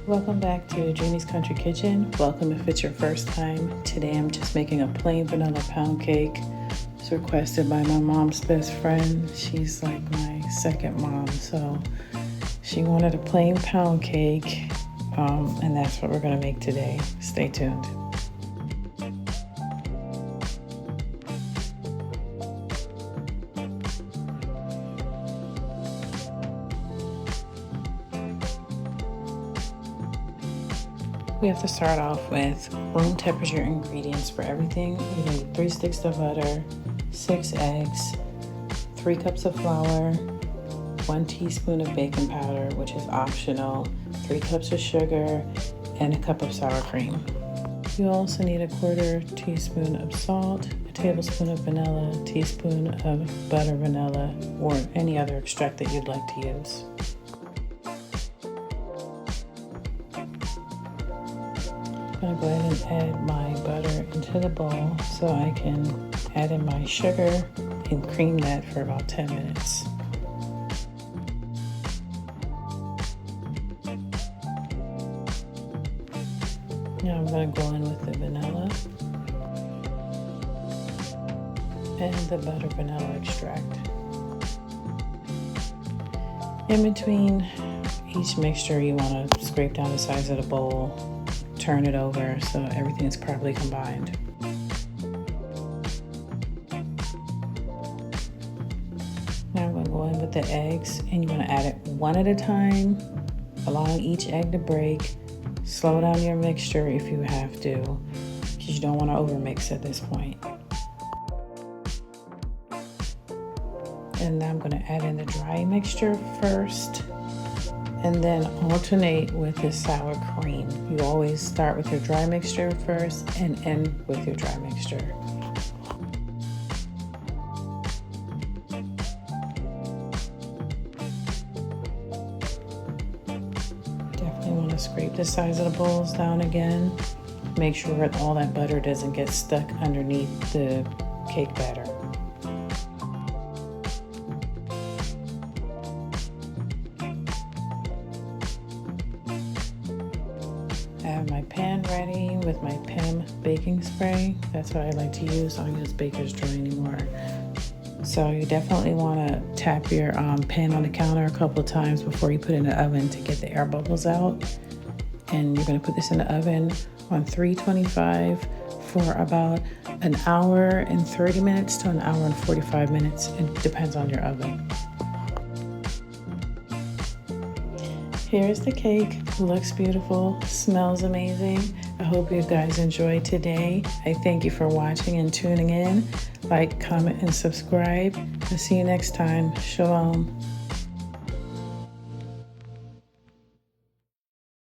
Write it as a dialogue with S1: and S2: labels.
S1: Welcome back to Dreamy's Country Kitchen. Welcome if it's your first time. Today I'm just making a plain vanilla pound cake. It's requested by my mom's best friend. She's like my second mom, so she wanted a plain pound cake, and that's what we're gonna make today. Stay tuned. We have to start off with room temperature ingredients for everything. We need 3 sticks of butter, 6 eggs, 3 cups of flour, 1 teaspoon of baking powder, which is optional, 3 cups of sugar, and a cup of sour cream. You also need a 1/4 teaspoon of salt, a tablespoon of vanilla, a teaspoon of butter vanilla, or any other extract that you'd like to use. I'm going to go ahead and add my butter into the bowl so I can add in my sugar and cream that for about 10 minutes. Now I'm going to go in with the vanilla and the butter vanilla extract. In between each mixture, you want to scrape down the sides of the bowl, turn it over so everything is properly combined. Now I'm going to go in with the eggs, and you're going to add it one at a time, allowing each egg to break. Slow down your mixture if you have to, because you don't want to overmix at this point. And now I'm going to add in the dry mixture first, and then alternate with the sour cream. You always start with your dry mixture first and end with your dry mixture. Definitely want to scrape the sides of the bowls down again. Make sure that all that butter doesn't get stuck underneath the cake batter. I have my pan ready with my PEM baking spray. That's what I like to use. I don't use Baker's Joy anymore. So you definitely want to tap your pan on the counter a couple of times before you put it in the oven to get the air bubbles out. And you're going to put this in the oven on 325 for about an hour and 30 minutes to an hour and 45 minutes. It depends on your oven. Here's the cake. Looks beautiful, smells amazing. I hope you guys enjoyed today. I thank you for watching and tuning in. Like, comment, and subscribe. I'll see you next time. Shalom.